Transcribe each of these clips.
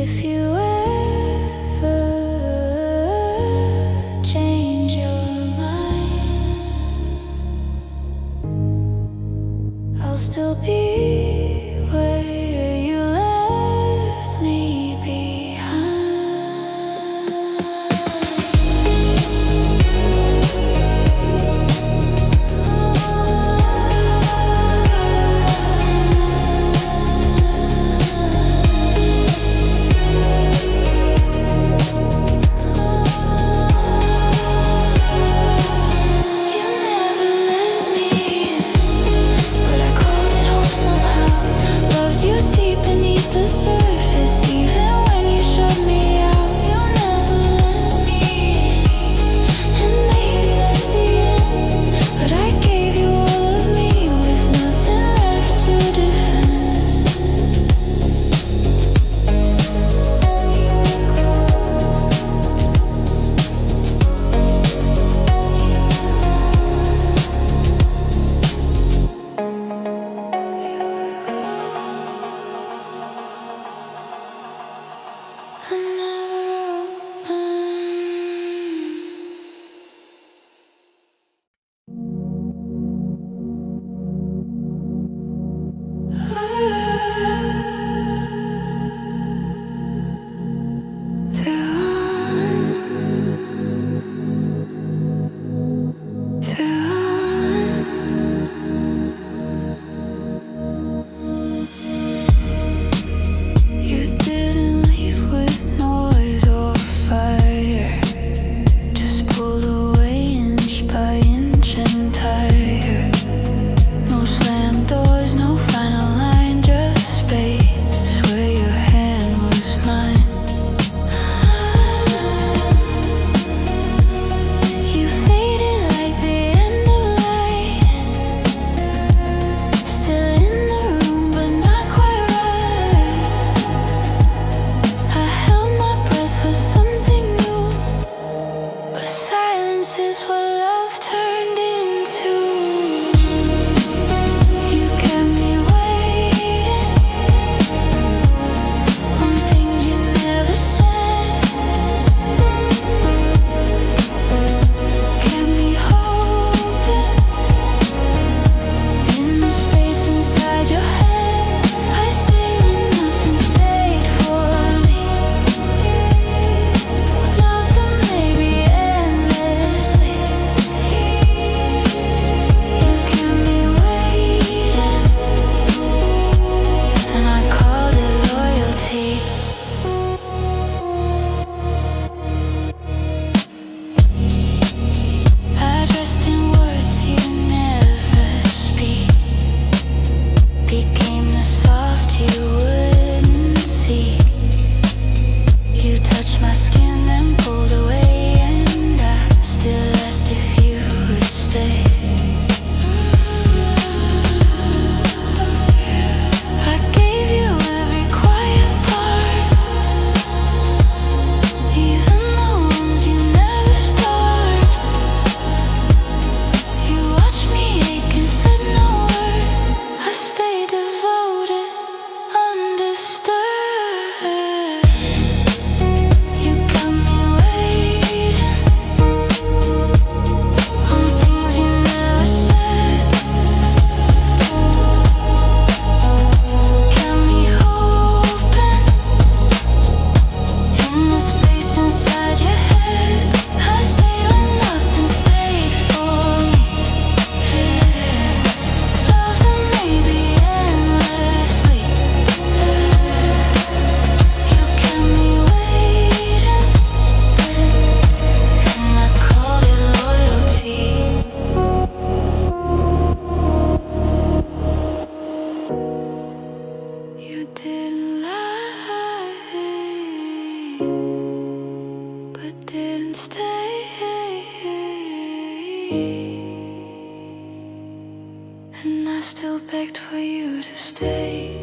If you ever change your mind, I'll still be where you left me behind. And I still begged for you to stay.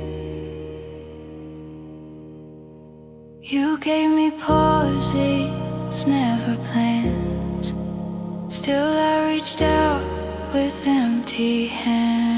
You gave me pauses, never plans. Still I reached out with empty hands.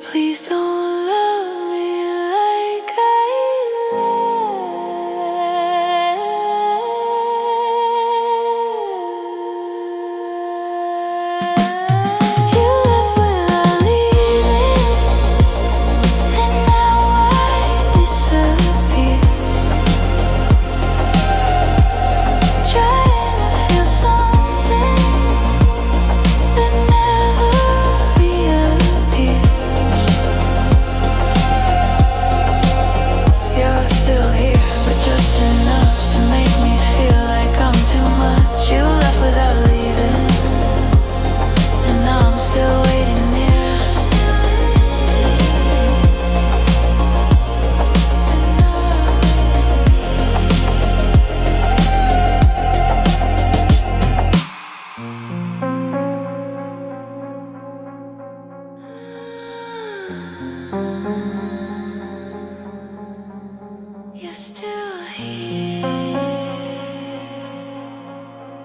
Please don't love me like you left without leaving, and now I disappear. Trying to feel something that never reappears. You're still here, but just enough to make me feel like I'm too much. You left without leaving, and now I'm still waiting near. You're still here,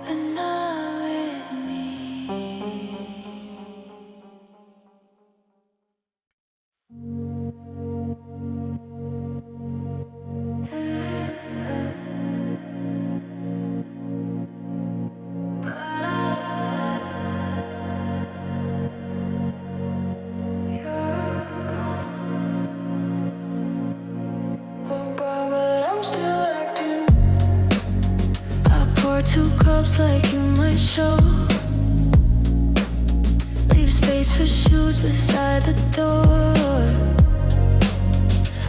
but not with me. But I'm still acting. I pour 2 cups like you might show. Leave space for shoes beside the door.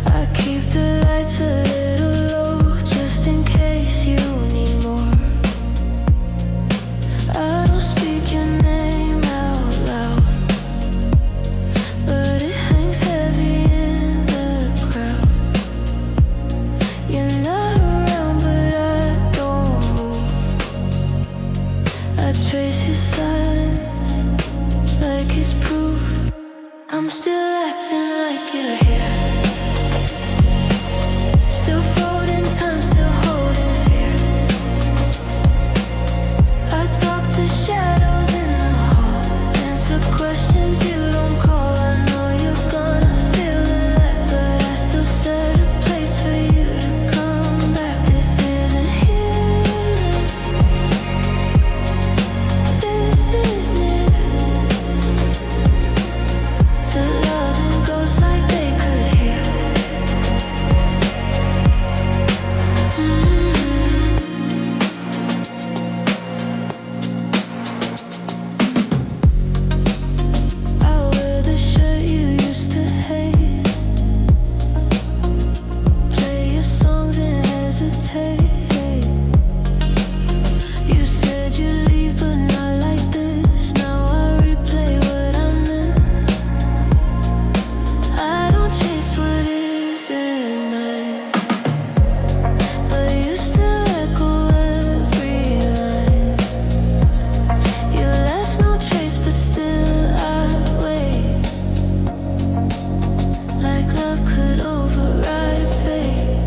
I keep the lights a little low, just in case you need more. I don't speak your name out loud, but it hangs heavy in the crowd. You're not around, but I don't move. I trace your silence like it's proof. I'm still acting like you're here. Still floating time, still holding fear. I talk to shadows in the hall, answer questions you don't call. I know you're gonna feel the light, but I still set a place for you to come back. This isn't healing, this is near. To love and ghosts like they could hear. I wear the shirt you used to hate, play your songs and hesitate. You said you'd leave, but not like this. Now I replay what I miss. I don't chase what isn't mine, but you still echo every line. You left no trace, but still I wait. Like love could override fate.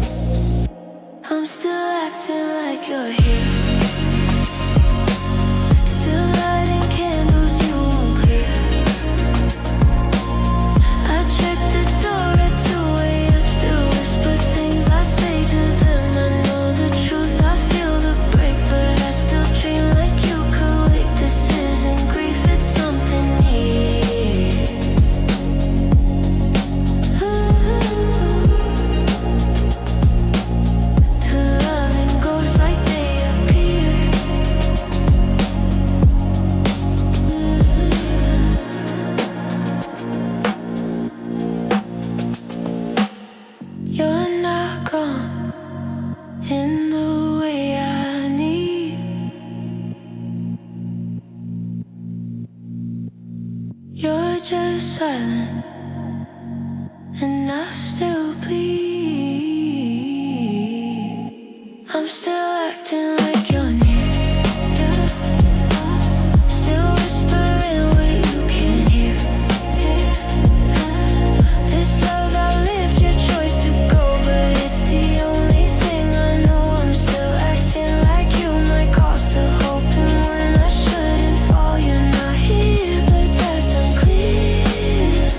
I'm still acting like you're here. Still lighting candles you won't clear. I check the door at 2 a.m. Still whisper things I say to them. I know the truth, I feel the break, but I still dream like you could wake. This isn't grief, it's something near. To love and ghosts like they appear. You're not gone in the way I need. You're just silent, and I still bleed. I'm still acting like you're near. Still whispering what you can't hear. This love outlived your choice to go, but it's the only thing I know. I'm still acting like you might call, still hoping when I shouldn't fall. You're not here, but that's unclear.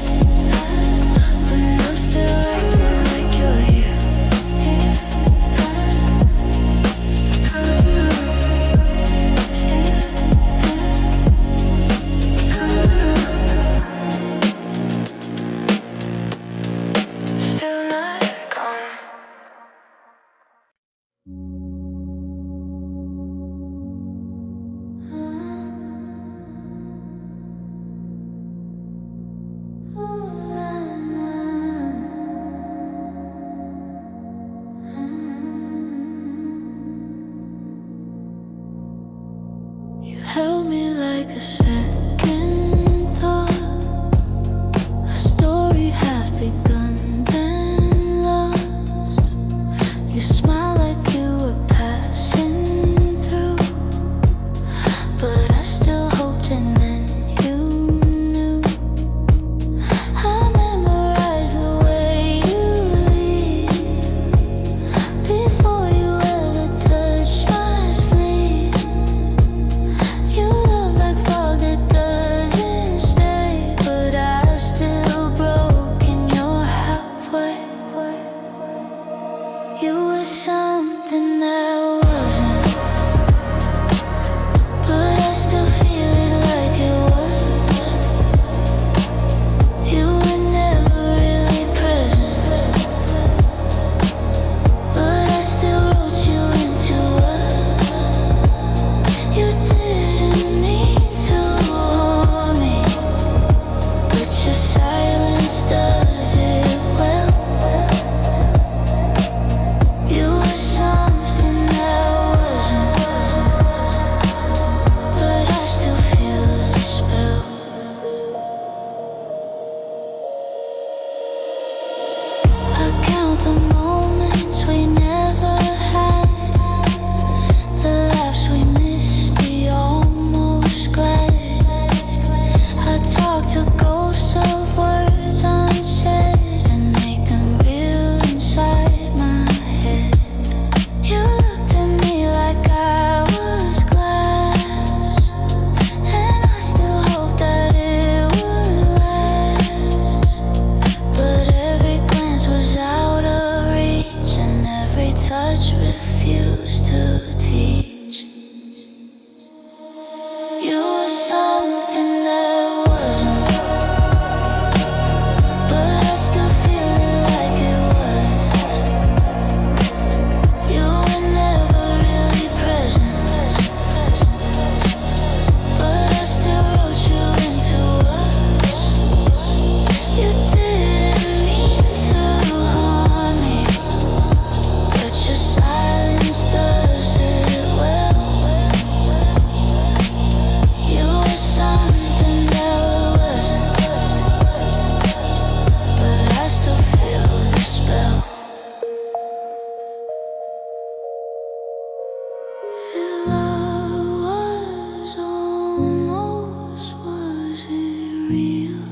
real.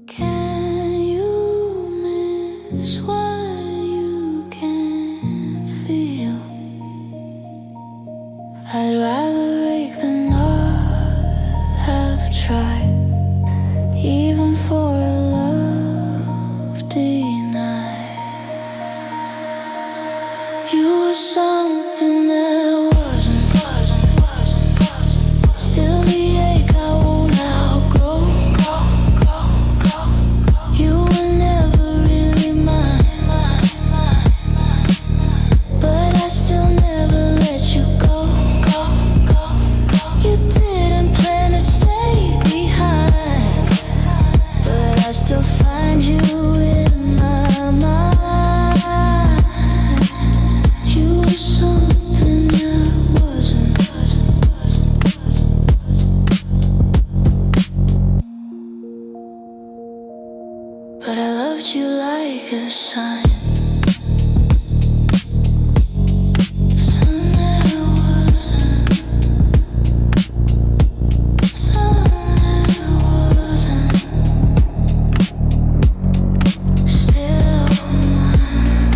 Can you miss what you can feel? I'd rather wake than not have tried, even for a love denied. You were something that wasn't. Still the ache I won't outgrow. You were never really mine, but I still never let you go. You didn't plan to stay behind, but I still find you in my mind. You were something that wasn't. But I loved you like a sign. Something that wasn't. Something that wasn't. Still mine.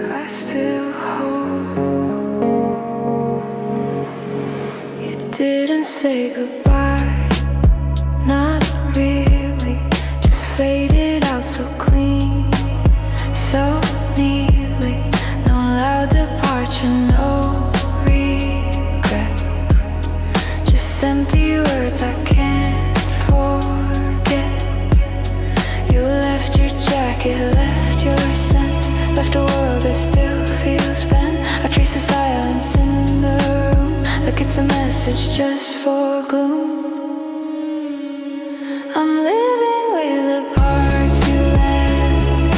I still hope you didn't say goodbye. Not really, just faded out so clean, so neatly. No loud departure, no regret. Just empty words I can't forget. You left your jacket, left your scent, left a world that still feels bent. I trace the silence in the room, like it's a message just for gloom. I'm living with the parts you left,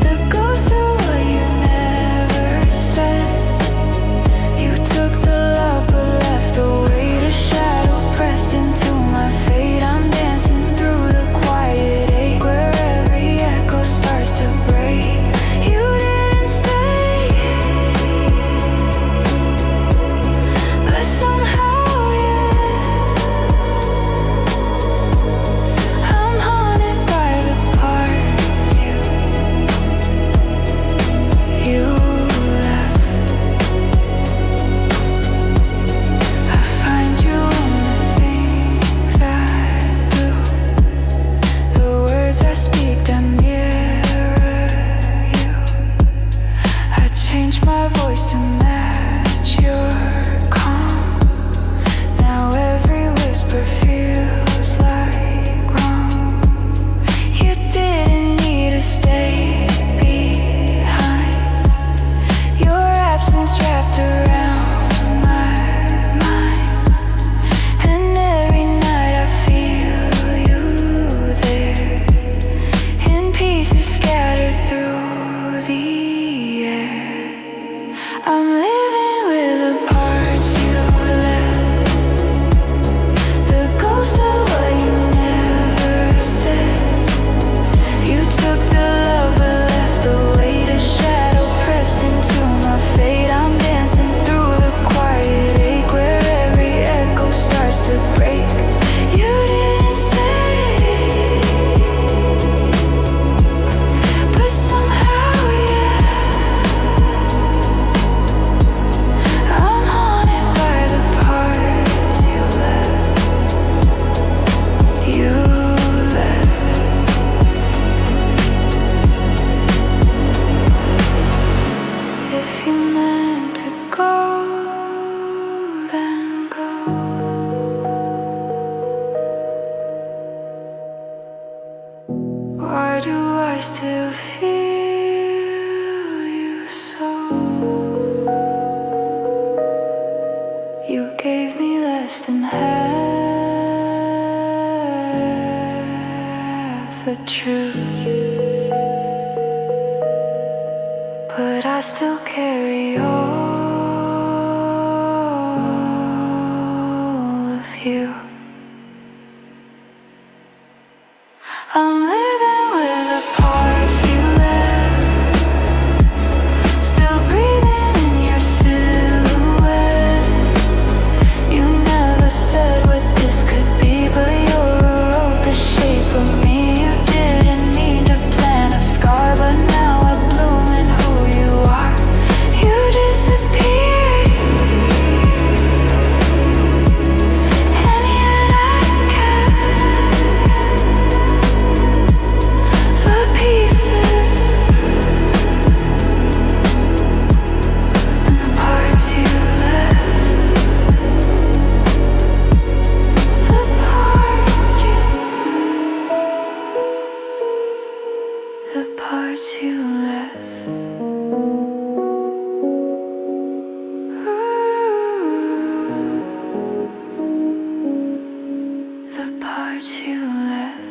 the ghost of what you never said. You took the love but left the weight, a shadow pressed into my fate. I'm dancing through the quiet ache, where every echo starts to break. You didn't stay, but somehow, yeah, I'm haunted by the parts you left. I find you in the things I do, the words I speak that mirror you. I change my voice to match your calm. Now every whisper feels like wrong. You didn't need to stay behind. Your absence wrapped around my mind, and every night I feel you there, in pieces scattered through the air. I'm living with the parts you left, the ghost of what you never said. You took the love but left the weight, a shadow pressed into my fate. I'm dancing through the quiet ache, where every echo starts to break. You didn't stay, but somehow, yeah, I'm haunted by the parts you left. You left. If you meant to go, then go. Why do I still feel you so? You gave me less than half the truth, but I still carry all of you. I'm living with the parts you left, still breathing in your silhouette. You never said what this could be, but you're a road the shape of me. You didn't mean to plant a scar, but now I bloom in who you are. You disappeared, and yet I kept the pieces and the parts you left. The parts you left. Ooh, the parts you left.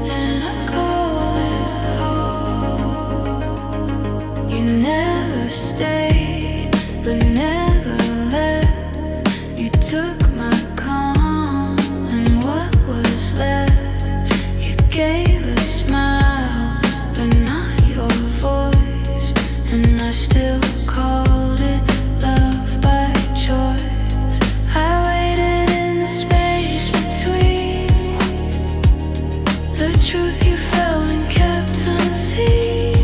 And I call it home. You never stayed, but never left. You took my calm and what was left. You gave a smile, but not your voice, and I still called it love by choice. I waited in the space between the truth you felt and kept unseen.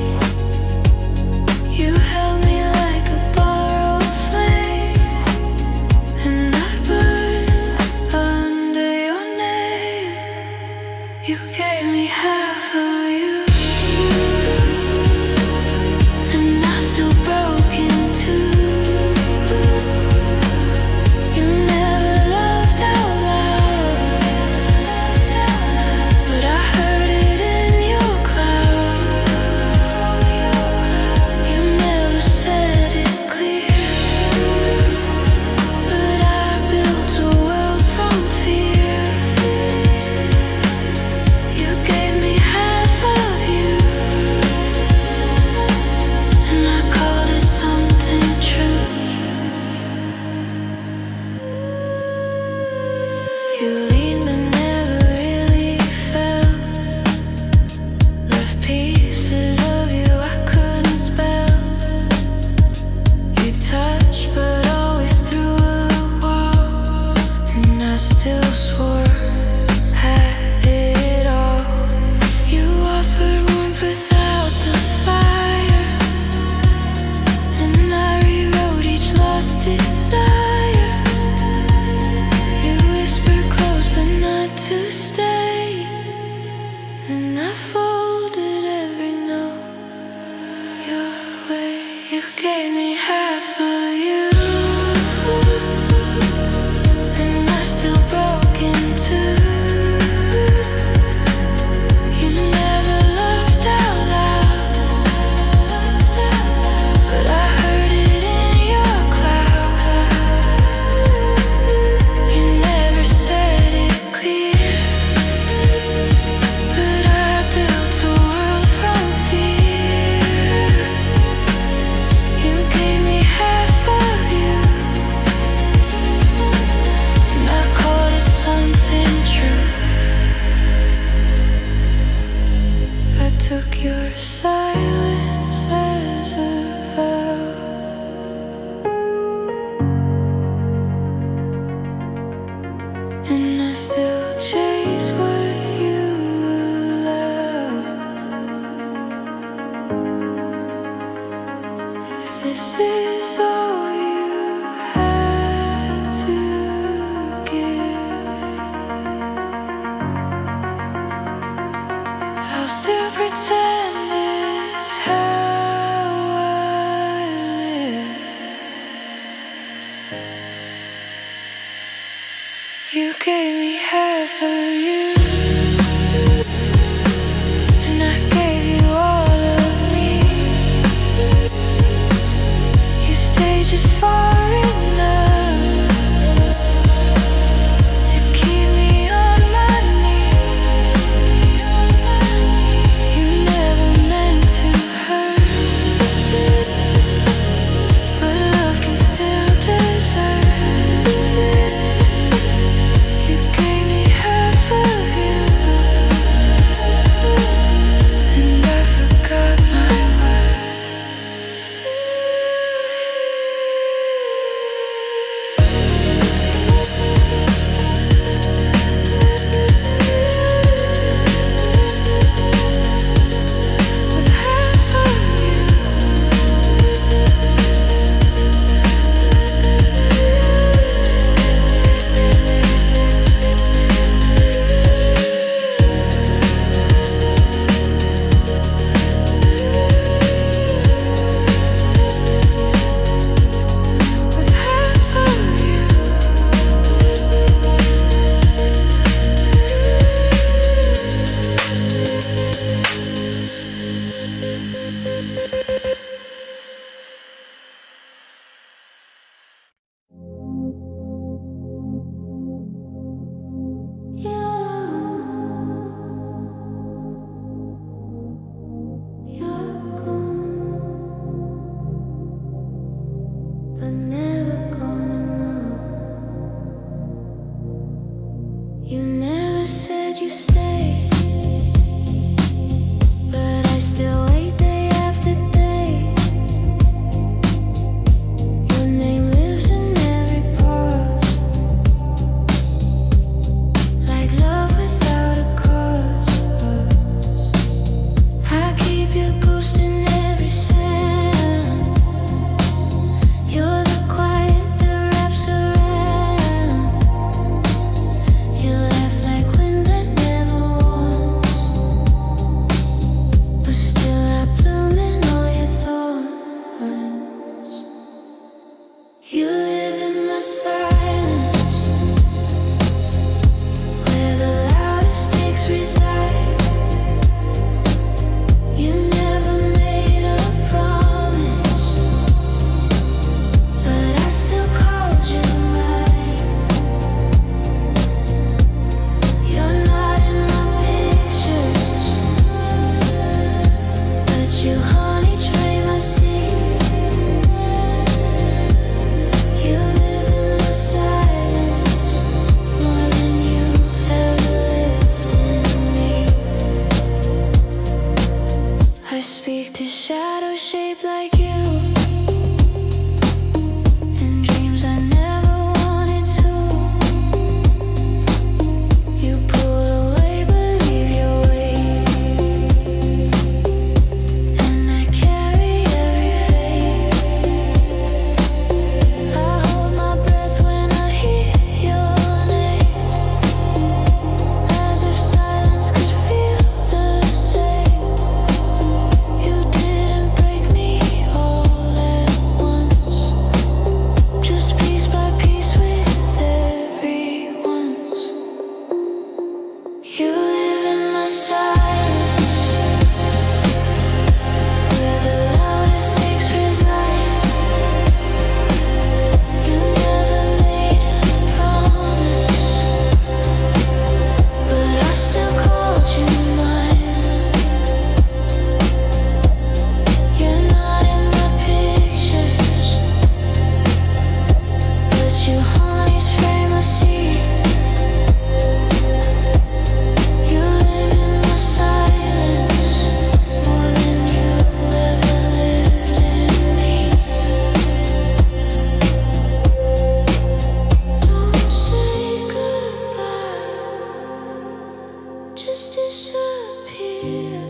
You held me like a borrowed flame, and I burned under your name. You gave me half of you, and I still broke in two. You never loved out loud, but I heard it in your cloud. You never said it clear, but I built a world from fear. You gave me half of you, and I called it something true. You leaned but never really felt, left pieces of you I couldn't spell. You touched but always through a wall, and I still swore had it all. You offered warmth without the fire, and I rewrote each lost desire. You whispered close but not to stay, and I folded every note your way. You gave me half of you, and I still broke in two. You never loved out loud, but I heard it in your cloud. You never said it clear, but I built a world from fear. You gave me half of you, and I called it something true. I took your silence as a vow, and I still chase what you allow. If this is all you had to give, I'll still pretend it's how I live. You gave me half of you, and I gave you all of me. You stayed just far enough to keep me on my knees. You never meant to hurt, but love can still deserve. You gave me half of you, and I forgot my worth. With half of with half of you. You never said you stayed, but I still wait day after day. Your name lives in every pause, like love without a cause. I keep your ghost in every sound. You're the quiet that wraps around. You laugh like wind that never warms, but still I bloom in all your thorns. You live in my silence, where the loudest takes reside. You never made a promise, but I still called you mine. You're not in my pictures, but you haunt each frame I see. You live in my silence, more than you ever lived in me. I speak to shadows shaped like you, and dreams I never wanted to. You pull away but leave your weight, and I carry every fate. I hold my breath when I hear your name, as if silence could feel the same. You didn't break me all at once, just piece by piece with every once. You live in my silence, where the loudest takes reside. You never made a promise, but I still called you mine. You're not in my pictures, but you haunt each frame I see. You live in my silence, more than you ever lived in me. Don't say goodbye, just disappear.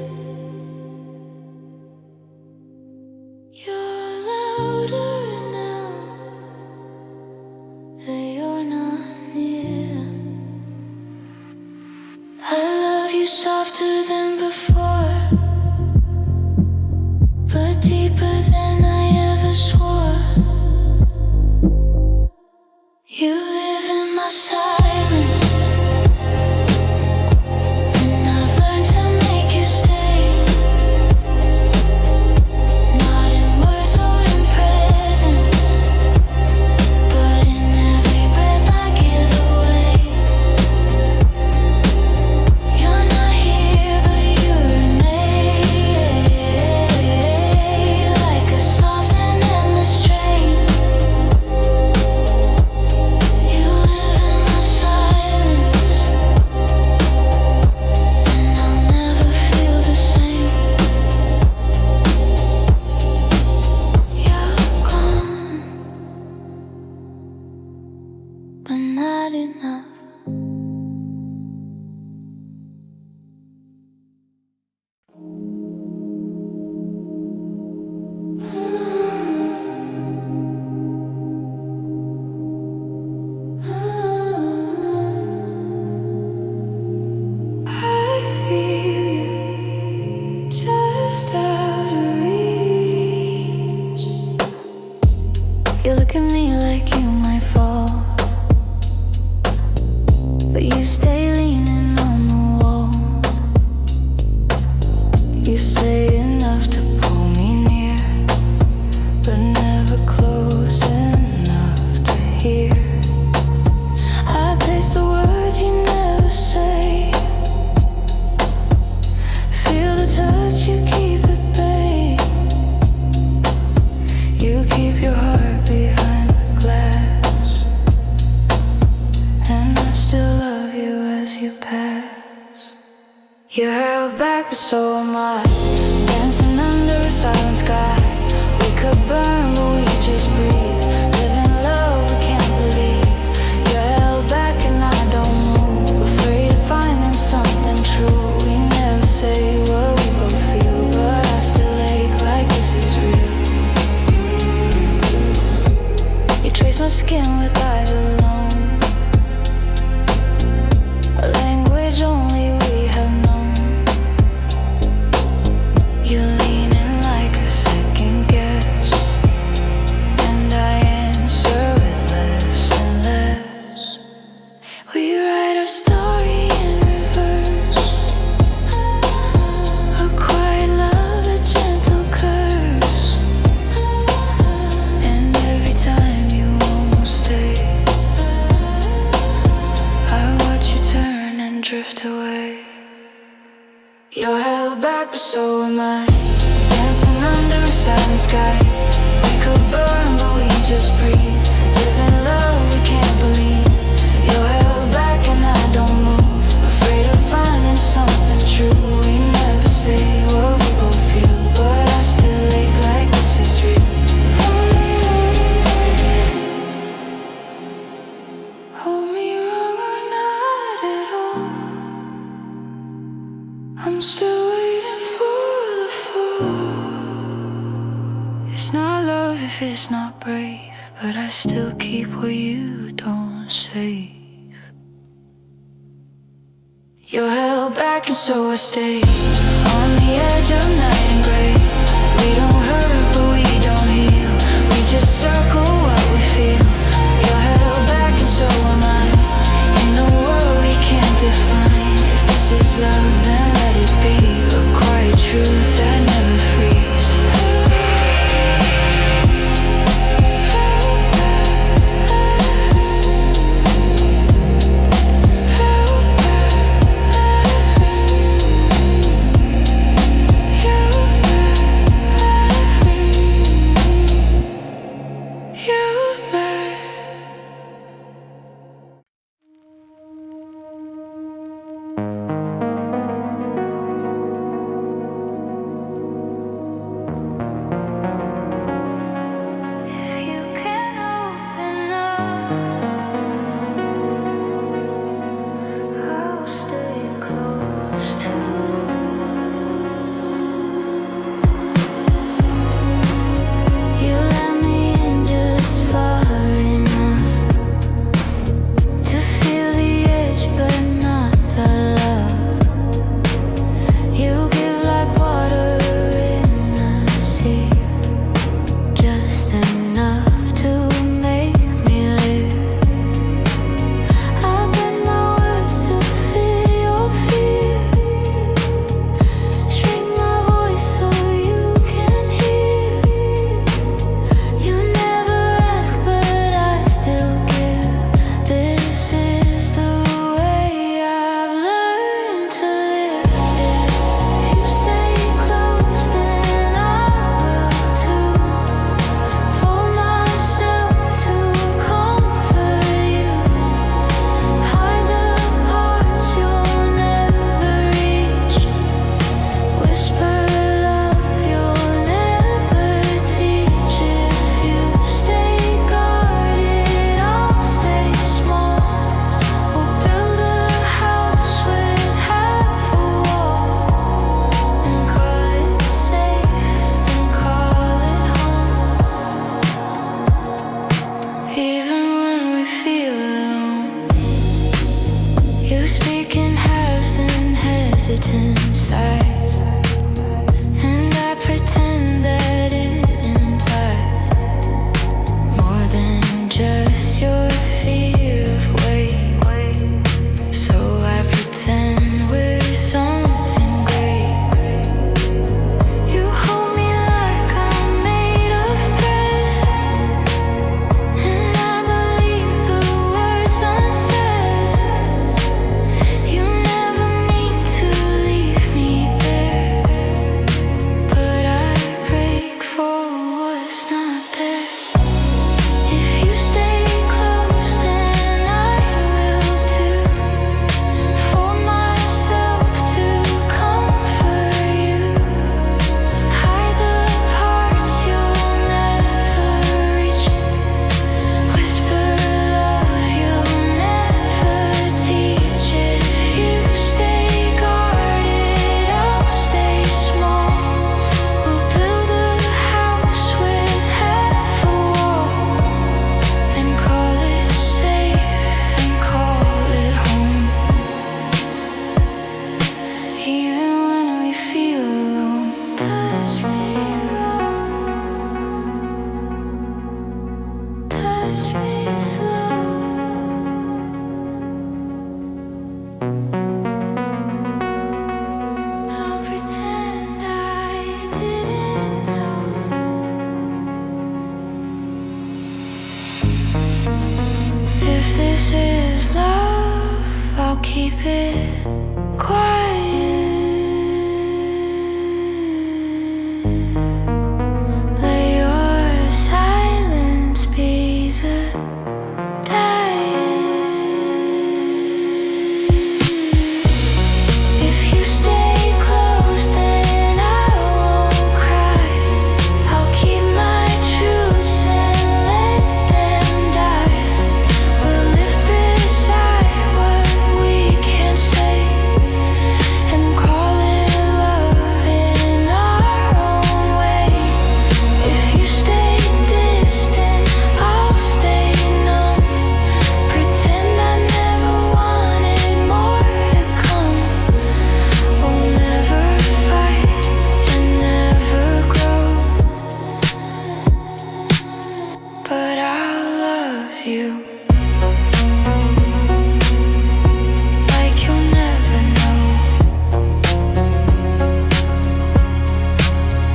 You're louder now that you're not near. I love you softer than before, but deeper than I ever swore. You live in my silence. You look at me like you might fall, but you stay leaning on the wall. You say enough to pull me near, but never close enough to hear. I taste the words you never say, feel the touch, you keep at bay. You keep your heart behind the glass, and I still love you as you pass. You're held back, but so am I, dancing under a silent sky. We could burn, but we just breathe, live in love we can't believe. You're held back and I don't move, afraid of finding something true. We never say what we both feel, but I still ache like this is real. You trace my skin with eyes alone, a language only we have known. You lean in like a second guess, and I answer with less and less. We write our story in reverse, a quiet love, a gentle curse. And every time you almost stay, I watch you turn and drift away. You're held back, but so am I, dancing under a silent sky. We could burn, but we just breathe, live in love we can't believe. You're held back and I don't move, afraid of finding something true. We never say what we both feel, but I still ache like this is real. Hold me wrong or not at all, I'm still waiting for the fall. It's not love if it's not brave, but I still keep what you don't save. You're held back and so I stay, on the edge of night and gray. We don't hurt but we don't heal, we just circle what we feel. You're held back and so am I, in a world we can't define. If this is love then let it be, a quiet truth that never frees. keep it quiet. Let your silence be the if you stay close, then I won't cry. I'll keep my truths and let them die. We'll live beside what we can't say and call it love in our own way. If you stay distant, I'll stay numb. Pretend I never wanted more to come. We'll never fight and never grow, but I'll love you like you'll never know.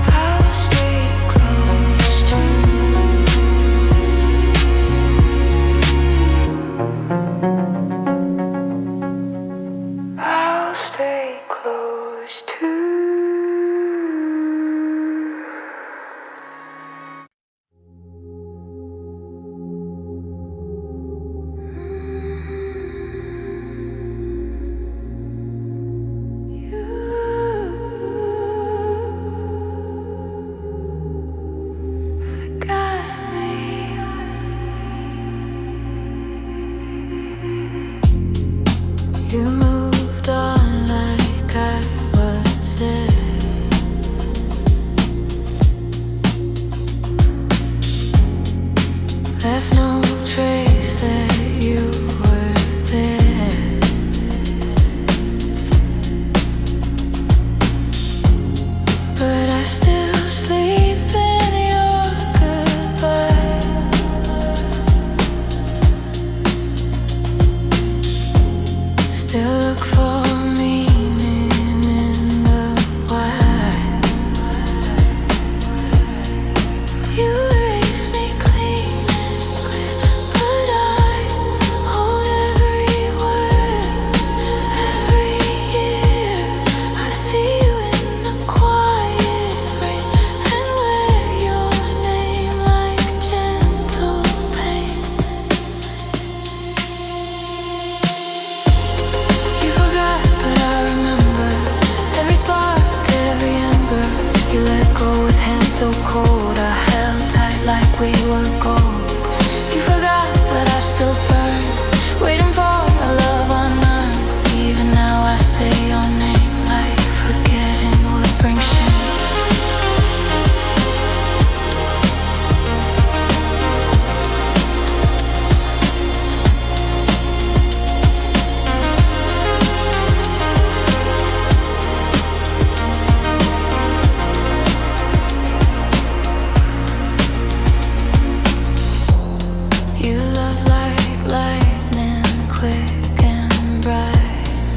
I'll stay close to I'll stay close to you. Got me. You moved on like I was there. Left no trace that you were there. But I still sleep in your goodbye. Still look for meaning in the why. You erase me clean and clear, but I hold every word. Every year I see you in the quiet rain and wear your name like gentle pain. You forgot, but I remember every spark, every ember. You let go with hands so cold. I held tight like we were gold. You forgot, but I still burn, waiting for a love unearned. Even now I say your name like forgetting would bring shame. You love like lightning, quick and bright.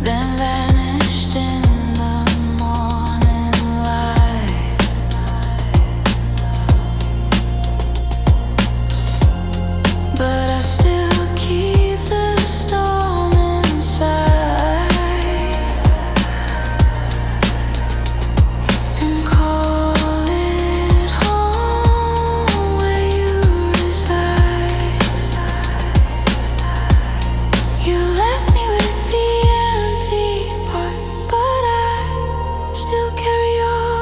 Then vanished in the morning light. But I still keep the storm inside and call it home where you reside. You left me with the empty part, but I still carry your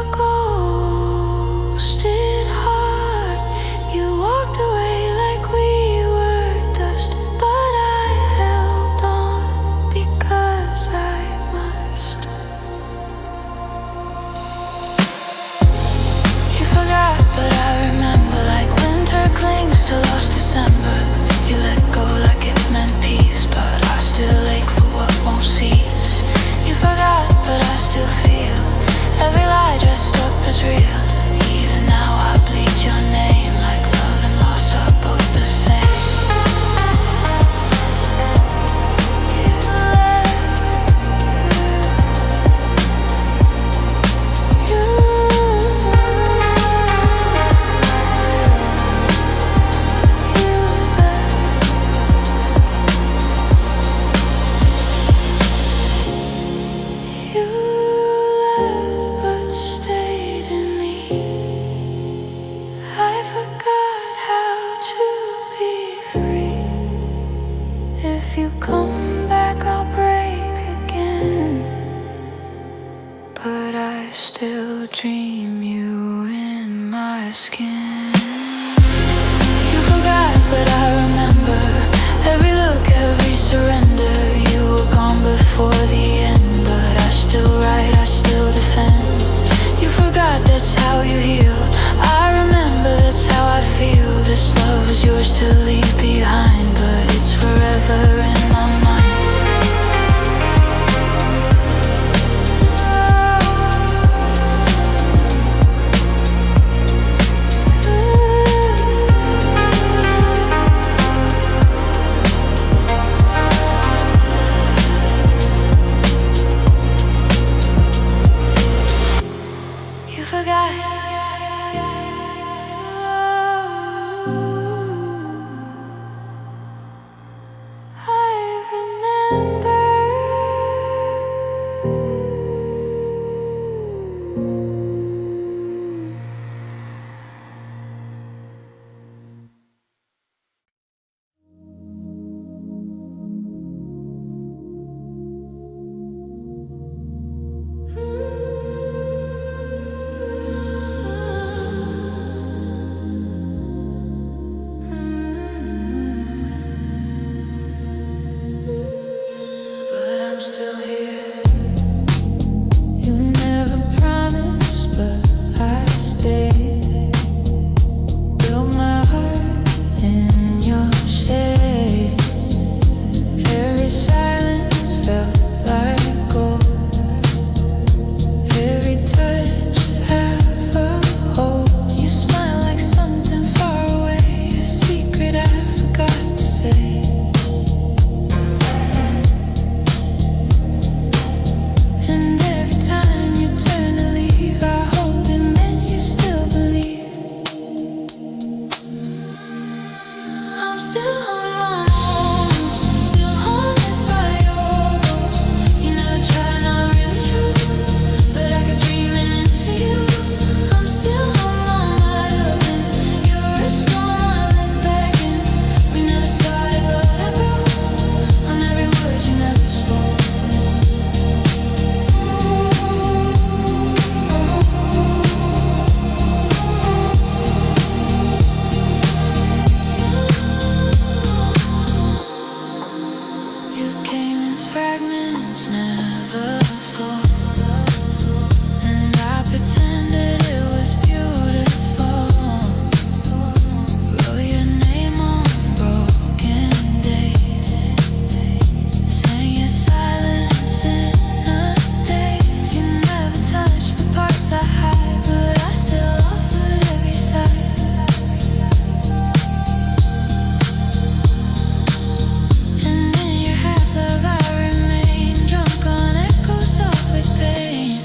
ghosted heart. You walked away like we were dust, but I held on because I must. You forgot, but I remember like winter clings to lost December. You let go like it meant peace, but I still ache for what won't cease. You forgot, but I still feel every lie dressed up as real. Even now I bleed your name like love and loss are both the same. You left. You but I still dream you in my skin. You forgot, but I remember every look, every surrender. You were gone before the end, but I still write, I still defend. You forgot, that's how you heal. I remember, that's how I feel. This love was yours to leave behind, but it's forever in my mind. You forgot. I remember. But I'm still here. You never promised, but I stayed. Built my heart in your shade. Every silence felt like gold. Every touch, half a hold. You smile like something far away. A secret I forgot to say. And every time you turn to leave, I hope it meant you still believe. I'm still hung on almost, still haunted by your ghost. You never tried, not really true, but I kept dreaming into you. I'm still hung on, might have been. You're a storm I let back in. We never started, but I broke on every word you never spoke. You came in fragments, never full, and I pretended it was beautiful. Wrote your name on broken days, sang your silence in a daze. You never touched the parts I hide, but I still offered every side. And in your half love I remain, drunk on echoes soft with pain.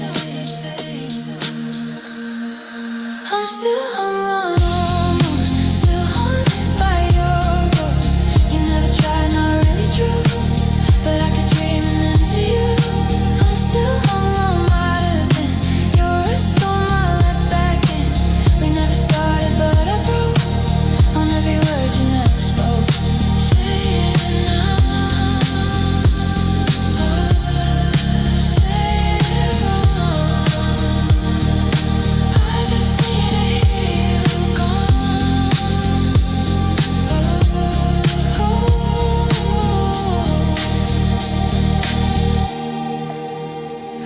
I'm still hung on almost, still haunted by your ghost. You never tried, not really true, but I kept dreaming into you. I'm still hung on, might have been. You're a storm I let back in. We never started, but I broke on every word you never spoke. Say it now, say it wrong. I just need to hear you gone.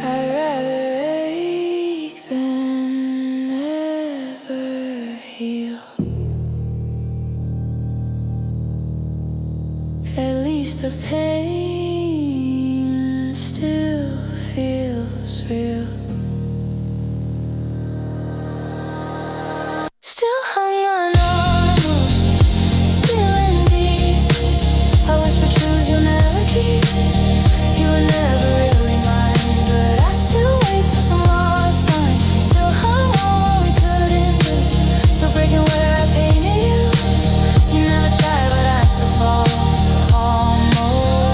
I'd rather ache than ever heal. At least the pain still feels real. Still hung on almost, still in deep. I whisper truths you'll never keep. You were never really mine, but I still wait for some lost sign. Still hung on what we couldn't do, still breaking where I painted you. You never tried, but I still fall for almost.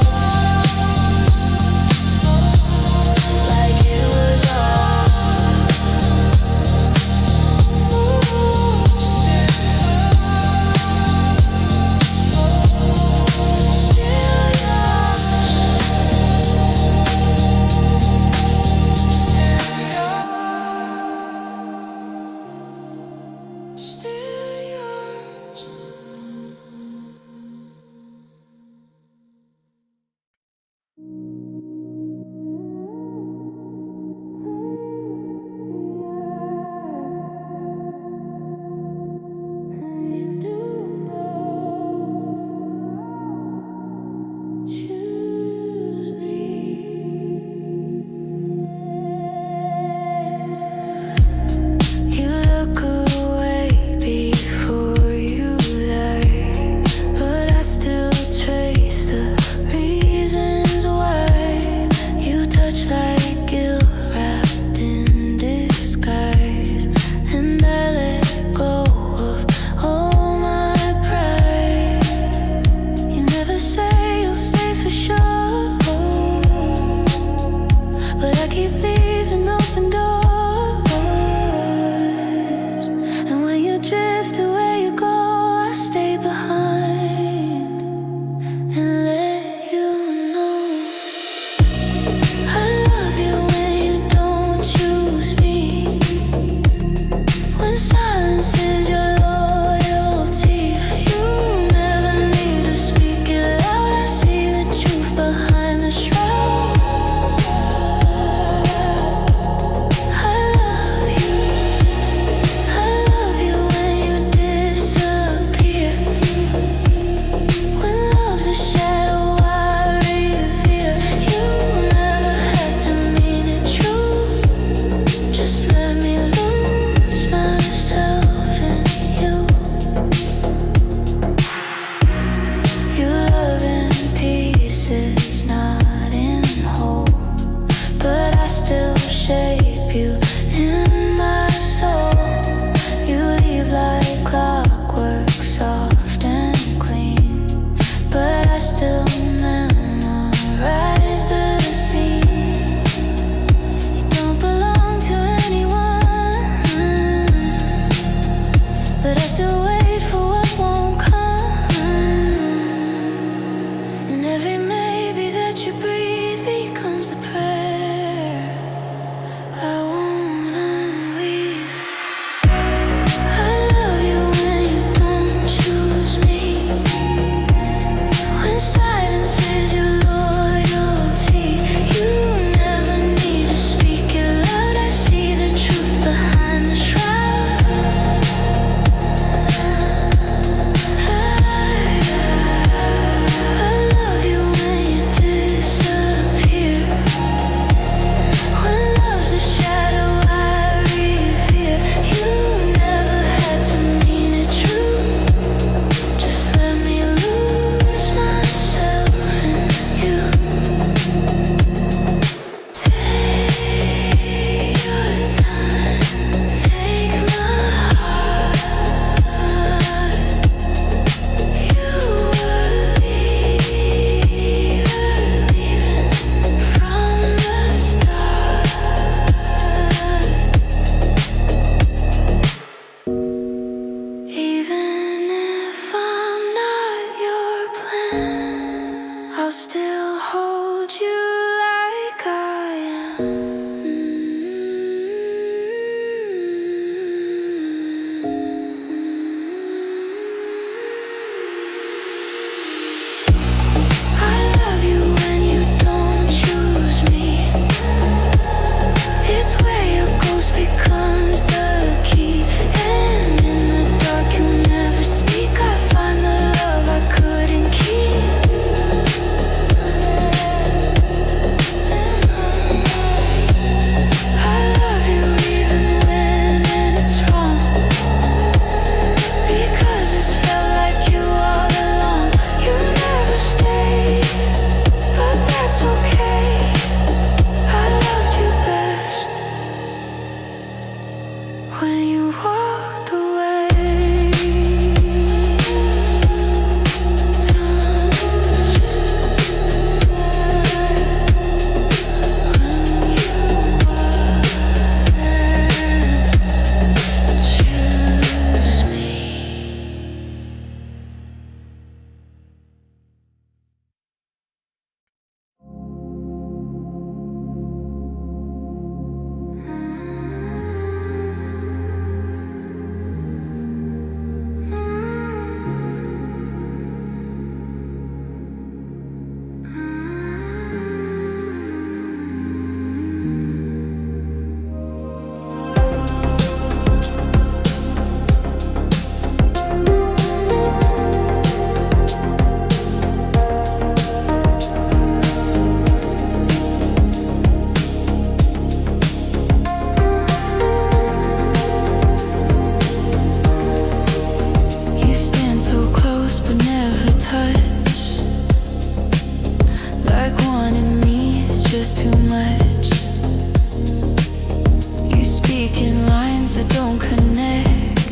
that don't connect.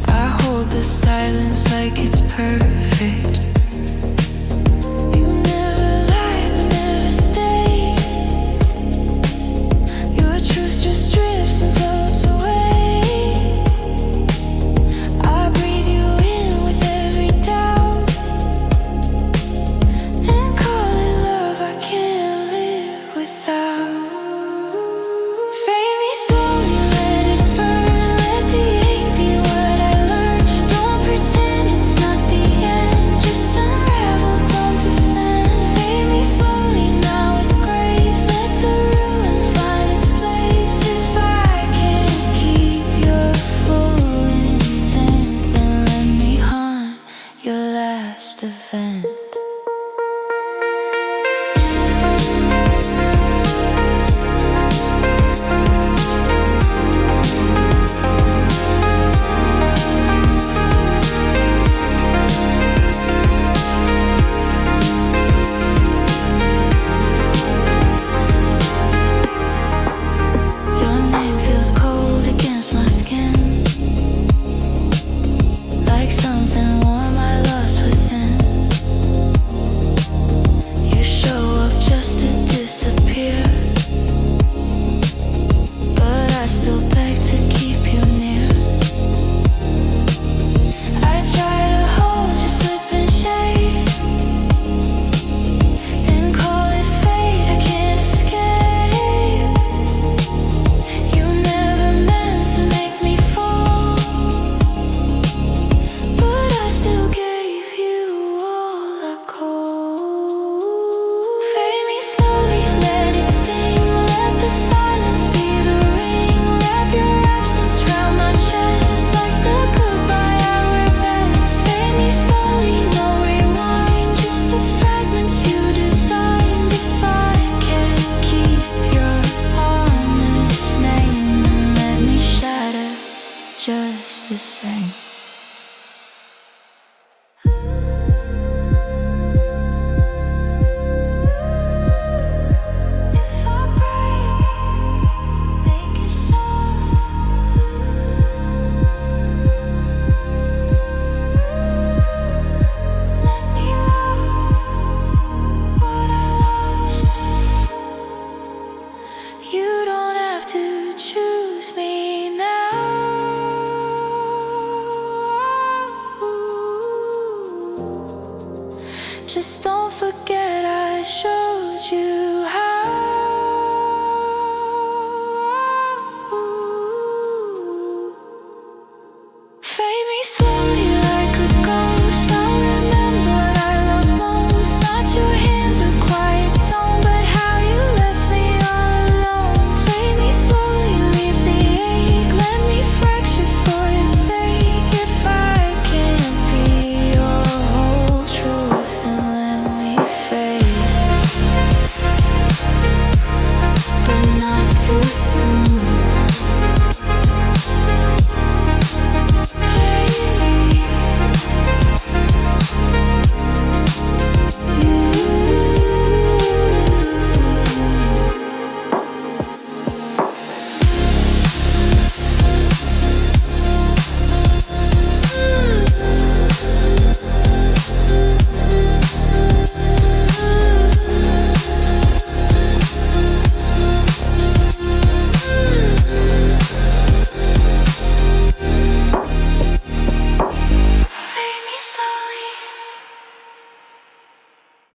I hold the silence like it's perfect. You never lie but never stay. Your truth just drifts and floats away. I breathe you in with every doubt and call it love I can't live without. Fade me slowly, let it burn. Let the hate be what I learn. Don't pretend it's not the end. Just unravel, don't defend. Fade me slowly, now with grace. Let the ruin find its place. If I can't keep your full intent, then let me haunt your last event. Your name feels cold against my skin, like something warm I lost within. You show up just to disappear, but I still beg to keep you near. I try to hold you, slip and shade, and call it fate. I can't escape. You never meant to make me fall, but I still gave you all I call. Fade me slowly, let it sting. Let the silence be the ring. Wrap your absence round my chest like the goodbye I wear best. Fade me slowly, no rewind. Just the fragments you designed. If I can't keep your honest name, then let me shatter just the same. If I break, make it soft. Let me love what I lost. You don't have to choose me now. Just don't forget I showed you